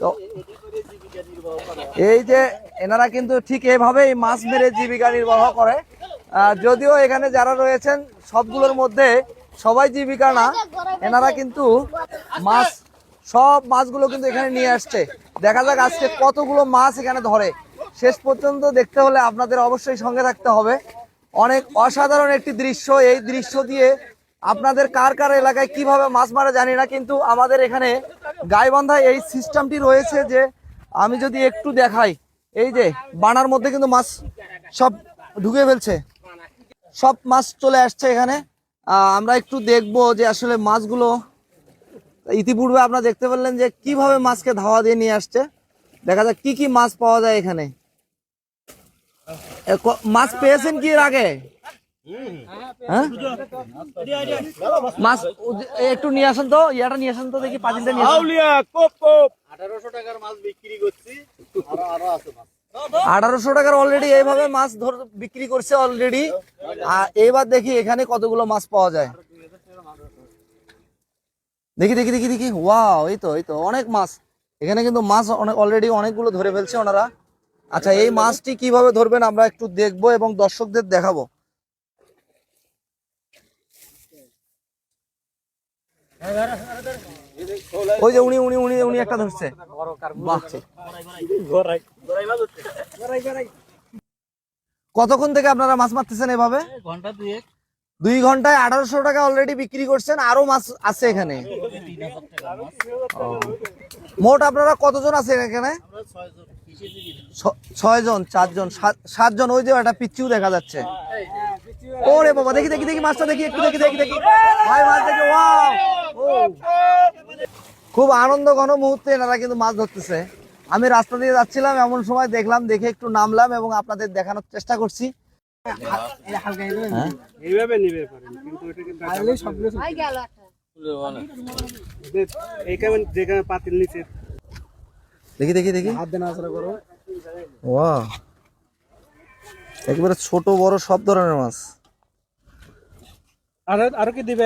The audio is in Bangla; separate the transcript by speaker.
Speaker 1: তো এই যে এনারা কিন্তু ঠিক এভাবেই মাছ মেরে জীবিকা নির্বাহ করে। যদিও এখানে যারা রয়েছেন সবগুলোর মধ্যে সবাই জীবিকা না, এনারা কিন্তু মাছ সব মাছগুলো কিন্তু এখানে নিয়ে আসছে। দেখা যাক আজকে কতগুলো মাছ এখানে ধরে। শেষ পর্যন্ত দেখতে হলে আপনাদের অবশ্যই সঙ্গে থাকতে হবে। অনেক অসাধারণ একটি দৃশ্য। এই দৃশ্য দিয়ে আপনাদের কার কার এলাকায় কিভাবে মাছ মারা জানি না, কিন্তু আমাদের এখানে গাইবান্ধায় এই সিস্টেমটি রয়েছে যে আমি যদি একটু দেখাই, এই যে বানার মধ্যে কিন্তু মাছ সব ঢুকে ফেলছে, সব মাছ চলে আসছে এখানে। আমরা একটু দেখবো যে আসলে মাছগুলো ইতিপূর্বে আপনারা দেখতে পেলেন যে কিভাবে মাছকে ধাওয়া দিয়ে নিয়ে আসছে। দেখা যাক কি কি মাছ পাওয়া যায় এখানে। মাছ পেয়েছেন কি এর আগে? হ্যাঁ, মাছ একটু নিয়ে আসেন তো, ইয়াটা নিয়ে আসেন তো, দেখি পাতিলটা নিয়ে আসেন।
Speaker 2: 1800 টাকার মাছ বিক্রি করছি, আরো আছে মাছ।
Speaker 1: 1800 টাকার অলরেডি এইভাবে মাছ বিক্রি করছে অলরেডি। এইবার দেখি এখানে কতগুলো মাছ পাওয়া যায়। দেখি দেখি দেখি দেখি, ওয়াও, এই তো অনেক মাছ এখানে, কিন্তু মাছ অনেক অলরেডি অনেকগুলো ধরে ফেলছে ওনারা। আচ্ছা, এই মাছটি কিভাবে ধরবেন আমরা একটু দেখবো এবং দর্শকদের দেখাবো। ওই যে উনি উনি উনি উনি একটা ধরছে। বাহ, কতক্ষণ থেকে আপনারা মাছ মারতেছেন এভাবে?
Speaker 2: ঘন্টা দুয়েক।
Speaker 1: 2 ঘন্টায় 1800 টাকা অলরেডি বিক্রি করছেন, আরো মাছ আছে এখানে। মোট আপনারা কতজন আছেন এখানে? 6 জন, 4 জন, 7 জন। ওই যে একটা পিচ্চিও দেখা যাচ্ছে। ওরে বাবা, দেখি দেখি দেখি মাছটা দেখি, একটু দেখি দেখি দেখি ভাই, মাছ দেখি, ওয়াও। খুব আনন্দ ঘন মুহূর্তে এনারা কিন্তু মাছ ধরতেছে। আমি রাস্তা দিয়ে যাচ্ছিলাম, এমন সময় দেখলাম, দেখে একটু নামলাম এবং আপনাদের দেখানোর চেষ্টা করছি।
Speaker 2: এইভাবে নিবে পারেন, কিন্তু এটা কিন্তু আইলে সবগুলো এইখানে যেখানে পাতিল নিচে।
Speaker 1: দেখি দেখি দেখি,
Speaker 2: হাত দেন আসলে করো।
Speaker 1: ওয়াও, একেবারে ছোট বড় সব ধরনের মাছ।
Speaker 2: আর কি দিবে?